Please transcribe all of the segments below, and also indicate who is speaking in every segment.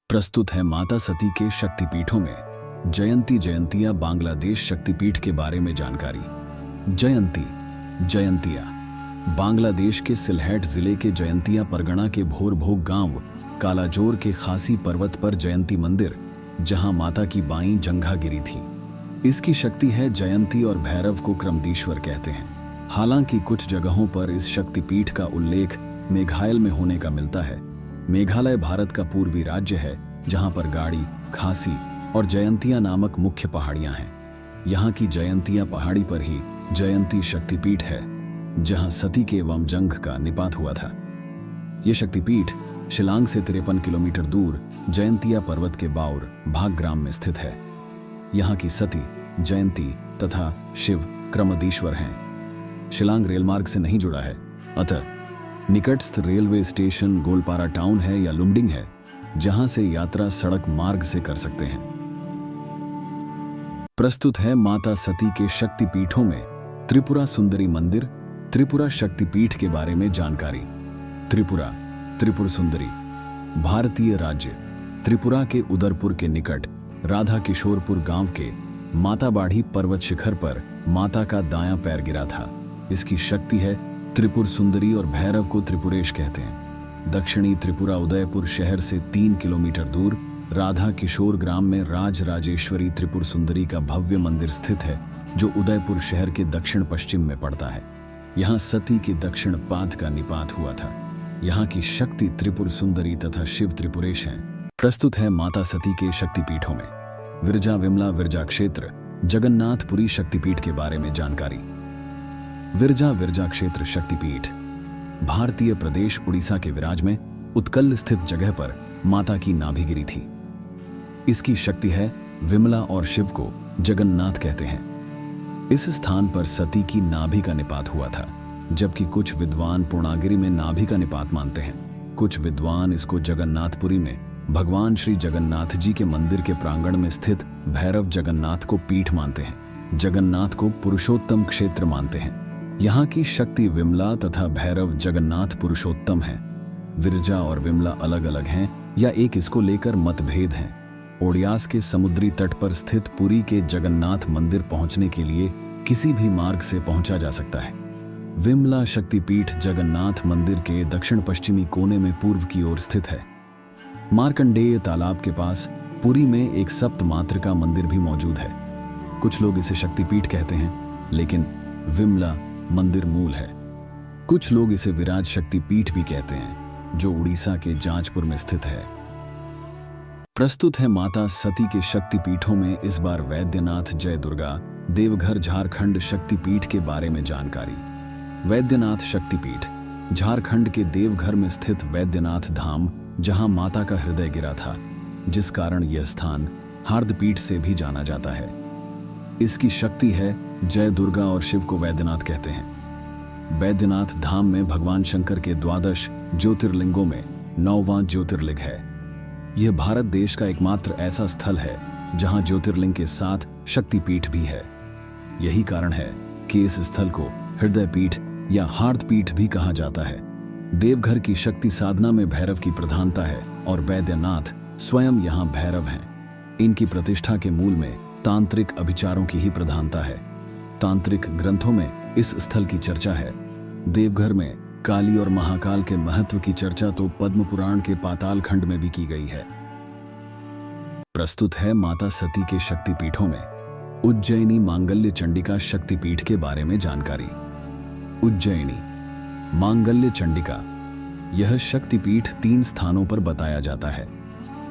Speaker 1: प्रस्तुत है माता सती के शक्तिपीठों में जयंती जयंतिया बांग्लादेश शक्तिपीठ के बारे में जानकारी। जयंती जयंतिया बांग्लादेश के सिलहेट जिले के जयंतिया परगना के भोरभोग गांव कालाजोर के खासी पर्वत पर जयंती मंदिर, जहां माता की बाईं जंघा गिरी थी। इसकी शक्ति है जयंती और भैरव को क्रमदीश्वर कहते हैं। हालांकि कुछ जगहों पर इस शक्तिपीठ का उल्लेख मेघालय में होने का मिलता है। मेघालय भारत का पूर्वी राज्य है, जहां पर गाड़ी, खासी और जयंतिया नामक मुख्य पहाड़ियां हैं। यहाँ की जयंतिया पहाड़ी पर ही जयंती शक्तिपीठ है, जहां सती के वमजंघ का निपात हुआ था। यह शक्तिपीठ शिलांग से 53 किलोमीटर दूर जयंतिया पर्वत के बाउर भाग ग्राम में स्थित है। यहाँ की सती, जयंती तथा शिव क्रमदीश्वर हैं। शिलांग रेलमार्ग से नहीं जुड़ा है, अतः निकटस्थ रेलवे स्टेशन गोलपारा टाउन है या लुमडिंग है, जहां से यात्रा सड़क मार्ग से कर सकते हैं। प्रस्तुत है माता सती के शक्तिपीठों में त्रिपुरा सुंदरी मंदिर, त्रिपुरा शक्तिपीठ के बारे में जानकारी। त्रिपुरा, त्रिपुर सुंदरी भारतीय राज्य त्रिपुरा के उदयपुर के निकट राधा किशोरपुर गांव के माता बाढ़ी पर्वत शिखर पर माता का दायां पैर गिरा था। इसकी शक्ति है त्रिपुर सुंदरी और भैरव को त्रिपुरेश कहते हैं। दक्षिणी त्रिपुरा उदयपुर शहर से 3 किलोमीटर दूर राधा किशोर ग्राम में राज राजेश्वरी त्रिपुर सुंदरी का भव्य मंदिर स्थित है, जो उदयपुर शहर के दक्षिण पश्चिम में पड़ता है। यहाँ सती के दक्षिण पाद का निपात हुआ था। यहाँ की शक्ति त्रिपुर सुंदरी तथा शिव त्रिपुरेश हैं। प्रस्तुत है माता सती के शक्तिपीठों में विरजा विमला विरजा क्षेत्र जगन्नाथपुरी शक्तिपीठ के बारे में जानकारी। विरजा क्षेत्र शक्तिपीठ भारतीय प्रदेश उड़ीसा के विराज में उत्कल स्थित जगह पर माता की नाभि गिरी थी। इसकी शक्ति है विमला और शिव को जगन्नाथ कहते हैं। इस स्थान पर सती की नाभि का निपात हुआ था, जबकि कुछ विद्वान पूर्णागिरि में नाभि का निपात मानते हैं। कुछ विद्वान इसको जगन्नाथपुरी में भगवान श्री जगन्नाथ जी के मंदिर के प्रांगण में स्थित भैरव जगन्नाथ को पीठ मानते हैं। जगन्नाथ को पुरुषोत्तम क्षेत्र मानते हैं। यहाँ की शक्ति विमला तथा भैरव जगन्नाथ पुरुषोत्तम हैं। विरजा और विमला अलग अलग हैं या एक इसको लेकर मतभेद हैं। ओडियास के समुद्री तट पर स्थित पुरी के जगन्नाथ मंदिर पहुंचने के लिए किसी भी मार्ग से पहुंचा जा सकता है। विमला शक्तिपीठ जगन्नाथ मंदिर के दक्षिण पश्चिमी कोने में पूर्व की ओर स्थित है। मार्कंडेय तालाब के पास पुरी में एक सप्त मातृका मंदिर भी मौजूद है। कुछ लोग इसे शक्तिपीठ कहते हैं, लेकिन विमला मंदिर मूल है। कुछ लोग इसे विराज शक्तिपीठ भी कहते हैं, जो उड़ीसा के जाजपुर में स्थित है। प्रस्तुत है माता सती के शक्तिपीठों में इस बार वैद्यनाथ जय दुर्गा देवघर झारखंड शक्तिपीठ के बारे में जानकारी। वैद्यनाथ शक्तिपीठ झारखंड के देवघर में स्थित वैद्यनाथ धाम, जहां माता का हृदय गिरा था, जिस कारण यह स्थान हार्दपीठ से भी जाना जाता है। इसकी शक्ति है जय दुर्गा और शिव को वैद्यनाथ कहते हैं। वैद्यनाथ धाम में भगवान शंकर के 12 ज्योतिर्लिंगों में 9वां ज्योतिर्लिंग है। यह भारत देश का एकमात्र ऐसा स्थल है जहां ज्योतिर्लिंग के साथ शक्तिपीठ भी है। यही कारण है कि इस स्थल को हृदयपीठ या हार्दपीठ भी कहा जाता है। देवघर की शक्ति साधना में भैरव की प्रधानता है और वैद्यनाथ स्वयं यहाँ भैरव हैं। इनकी प्रतिष्ठा के मूल में तांत्रिक अभिचारों की ही प्रधानता है। तांत्रिक ग्रंथों में इस स्थल की चर्चा है। देवघर में काली और महाकाल के महत्व की चर्चा तो पद्म पुराण के पाताल खंड में भी की गई है। प्रस्तुत है माता सती के शक्तिपीठों में उज्जैनी मांगल्य चंडिका शक्तिपीठ के बारे में जानकारी। उज्जैनी मांगल्य चंडिका यह शक्तिपीठ 3 स्थानों पर बताया जाता है।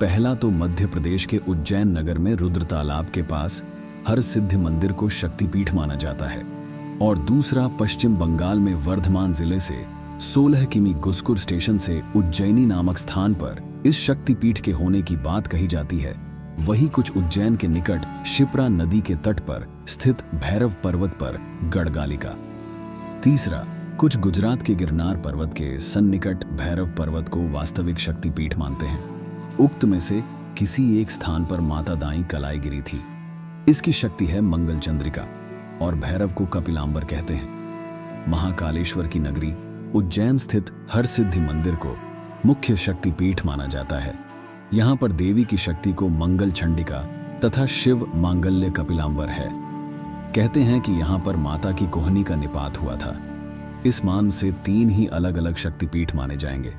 Speaker 1: पहला तो मध्य प्रदेश के उज्जैन नगर में रुद्र तालाब के पास हर सिद्धि मंदिर को शक्तिपीठ माना जाता है, और दूसरा पश्चिम बंगाल में वर्धमान जिले से 16 किमी गुस्कुर स्टेशन से उज्जैनी नामक स्थान पर इस शक्तिपीठ के होने की बात कही जाती है। वही कुछ उज्जैन के निकट शिप्रा नदी के तट पर स्थित भैरव पर्वत पर गढ़गालिका। तीसरा कुछ गुजरात के गिरनार पर्वत के सन्निकट भैरव पर्वत को वास्तविक शक्तिपीठ मानते हैं। उक्त में से किसी एक स्थान पर माता दाई कलाई गिरी थी। इसकी शक्ति है मंगल चंद्रिका और भैरव को कपिलांबर कहते हैं। महाकालेश्वर की नगरी उज्जैन स्थित हर सिद्धि मंदिर को मुख्य शक्तिपीठ माना जाता है। यहाँ पर देवी की शक्ति को मंगल चंडिका तथा शिव मांगल्य कपिलांबर है। कहते हैं कि यहाँ पर माता की कोहनी का निपात हुआ था। इस मान से 3 ही अलग अलग शक्तिपीठ माने जाएंगे।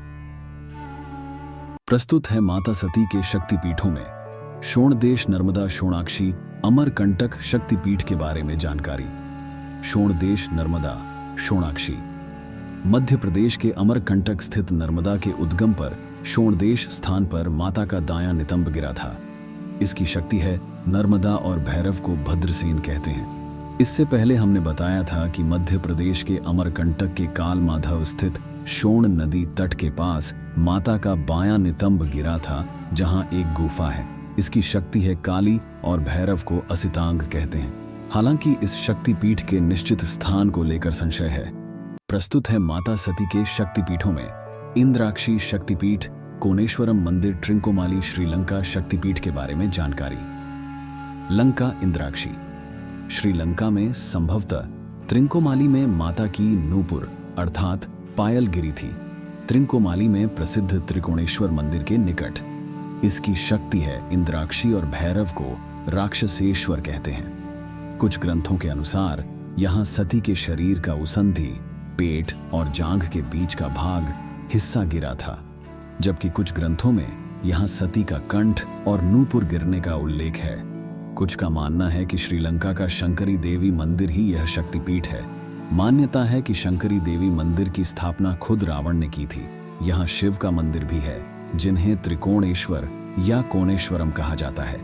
Speaker 1: प्रस्तुत है माता सती के शक्तिपीठों में शोणदेश नर्मदा शोणाक्षी अमरकंटक शक्तिपीठ के बारे में जानकारी। शोणदेश नर्मदा शोणाक्षी मध्य प्रदेश के अमरकंटक स्थित नर्मदा के उद्गम पर शोणदेश स्थान पर माता का दायां नितंब गिरा था। इसकी शक्ति है नर्मदा और भैरव को भद्रसेन कहते हैं। इससे पहले हमने बताया था कि मध्य प्रदेश के अमरकंटक के काल माधव स्थित शोण नदी तट के पास माता का बायां नितंब गिरा था, जहां एक गुफा है। इसकी शक्ति है काली और भैरव को असितांग कहते हैं। हालांकि इस शक्तिपीठ के निश्चित स्थान को लेकर संशय है। प्रस्तुत है माता सती के शक्तिपीठों में इंद्राक्षी शक्तिपीठ, कोनेश्वरम मंदिर, ट्रिंकोमाली, श्रीलंका शक्तिपीठ के बारे में जानकारी। लंका इंद्राक्षी श्रीलंका में संभवतः त्रिंकोमाली में माता की नूपुर अर्थात पायल गिरी थी। त्रिंकोमाली में प्रसिद्ध त्रिकोणेश्वर मंदिर के निकट। इसकी शक्ति है इंद्राक्षी और भैरव को राक्षसेश्वर कहते हैं। कुछ ग्रंथों के अनुसार यहाँ सती के शरीर का उसंधी, पेट और जांघ के बीच का भाग हिस्सा गिरा था, जबकि कुछ ग्रंथों में यहाँ सती का कंठ और नूपुर गिरने का उल्लेख है। कुछ का मानना है कि श्रीलंका का शंकरी देवी मंदिर ही यह शक्तिपीठ है। मान्यता है कि शंकरी देवी मंदिर की स्थापना खुद रावण ने की थी। यहाँ शिव का मंदिर भी है, जिन्हें त्रिकोणेश्वर या कोनेश्वरम कहा जाता है।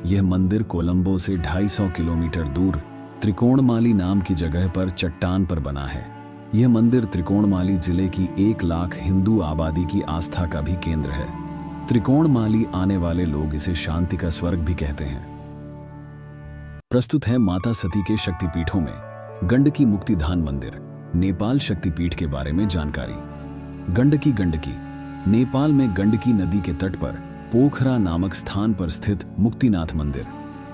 Speaker 1: यह मंदिर कोलंबो से 250 किलोमीटर दूर त्रिकोणमाली नाम की जगह पर चट्टान पर बना है। यह मंदिर त्रिकोणमाली जिले की 1 लाख हिंदू आबादी की आस्था का भी केंद्र है। त्रिकोणमाली आने वाले लोग इसे शांति का स्वर्ग भी कहते हैं। प्रस्तुत है माता सती के शक्तिपीठों में गंडकी मुक्तिधाम मंदिर, नेपाल शक्तिपीठ के बारे में जानकारी। गंडकी नेपाल में गंडकी नदी के तट पर पोखरा नामक स्थान पर स्थित मुक्तिनाथ मंदिर,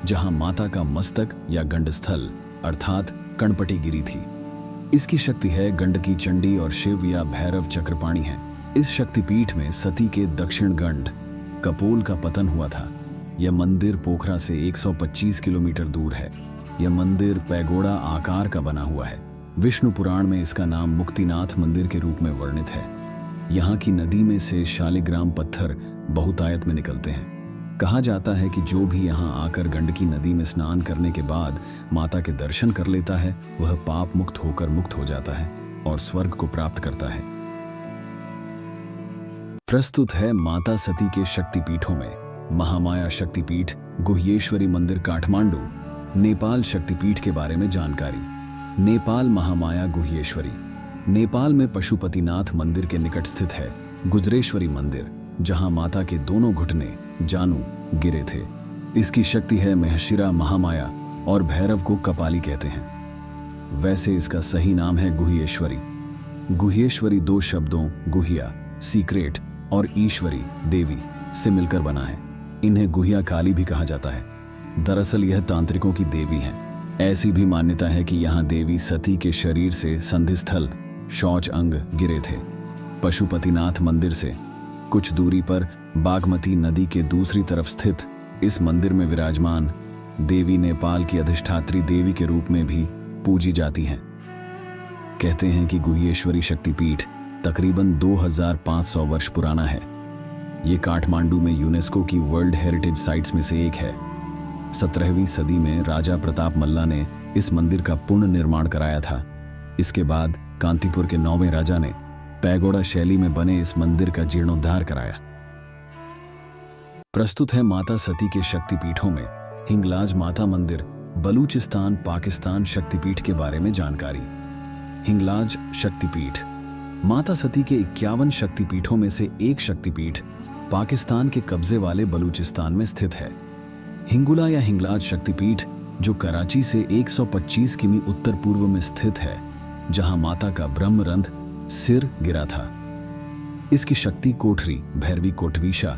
Speaker 1: जहां माता का मस्तक या गंडस्थल अर्थात कणपटी गिरी थी। इसकी शक्ति है गंडकी चंडी और शिव या भैरव चक्रपाणी है। इस शक्तिपीठ में सती के दक्षिण गंड कपोल का पतन हुआ था। यह मंदिर पोखरा से 125 किलोमीटर दूर है। यह मंदिर पैगोड़ा आकार का बना हुआ है। विष्णु पुराण में इसका नाम मुक्तिनाथ मंदिर के रूप में वर्णित है। यहाँ की नदी में से शालिग्राम पत्थर बहुतायत में निकलते हैं। कहा जाता है कि जो भी यहाँ आकर गंडकी नदी में स्नान करने के बाद माता के दर्शन कर लेता है, वह पाप मुक्त होकर मुक्त हो जाता है और स्वर्ग को प्राप्त करता है। प्रस्तुत है माता सती के शक्तिपीठों में महामाया शक्तिपीठ, गुह्येश्वरी मंदिर, काठमांडू, नेपाल शक्तिपीठ के बारे में जानकारी। नेपाल महामाया गुह्येश्वरी नेपाल में पशुपतिनाथ मंदिर के निकट स्थित है। गुजरेश्वरी मंदिर, जहां माता के दोनों घुटने जानू गिरे थे। इसकी शक्ति है महशिरा महामाया और भैरव को कपाली कहते हैं। वैसे इसका सही नाम है गुह्येश्वरी। गुह्येश्वरी 2 शब्दों गुह्या सीक्रेट और ईश्वरी देवी से मिलकर बना है। इन्हें गुह्या काली भी कहा जाता है। दरअसल यह तांत्रिकों की देवी हैं। ऐसी भी मान्यता है कि यहाँ देवी सती के शरीर से संधिस्थल शौच अंग गिरे थे। पशुपतिनाथ मंदिर से कुछ दूरी पर बागमती नदी के दूसरी तरफ स्थित इस मंदिर में विराजमान देवी नेपाल की अधिष्ठात्री देवी के रूप में भी पूजी जाती हैं। कहते हैं कि गुह्येश्वरी शक्तिपीठ तकरीबन 2500 वर्ष पुराना है। ये काठमांडू में यूनेस्को की वर्ल्ड हेरिटेज साइट्स में से एक है। 17वीं सदी में राजा प्रताप मल्ला ने इस मंदिर का पुनर्निर्माण कराया था। इसके बाद कांतिपुर के 9वें राजा ने पैगोड़ा शैली में बने इस मंदिर का जीर्णोद्धार कराया। प्रस्तुत है माता सती के शक्तिपीठों में हिंगलाज माता मंदिर, बलूचिस्तान, पाकिस्तान शक्तिपीठ के बारे में जानकारी। हिंगलाज शक्तिपीठ माता सती के 51 शक्तिपीठों में से एक शक्तिपीठ पाकिस्तान के कब्जे वाले बलूचिस्तान में स्थित है। हिंगुला या हिंगलाज शक्तिपीठ, जो कराची से 125 किमी उत्तर पूर्व में स्थित है, जहां माता का ब्रह्मरंध्र सिर गिरा था। इसकी शक्ति कोठरी भैरवी कोटवीशा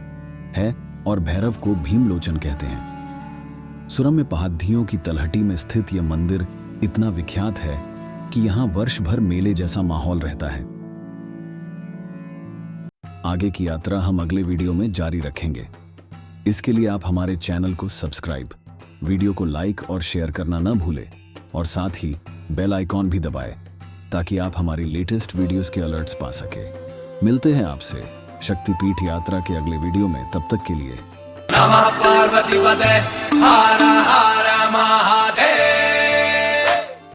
Speaker 1: है और भैरव को भीमलोचन कहते हैं। सुरम्य पहाड़ियों की तलहटी में स्थित यह मंदिर इतना विख्यात है कि यहाँ वर्ष भर मेले जैसा माहौल रहता है। आगे की यात्रा हम अगले वीडियो में जारी रखेंगे। इसके लिए आप हमारे चैनल को सब्सक्राइब, वीडियो को लाइक और शेयर करना न भूलें और साथ ही बेल आइकॉन भी दबाएं ताकि आप हमारी लेटेस्ट वीडियोस के अलर्ट्स पा सके। मिलते हैं आपसे शक्तिपीठ यात्रा के अगले वीडियो में, तब तक के लिए
Speaker 2: नमः पार्वती पते हर हर महादेव।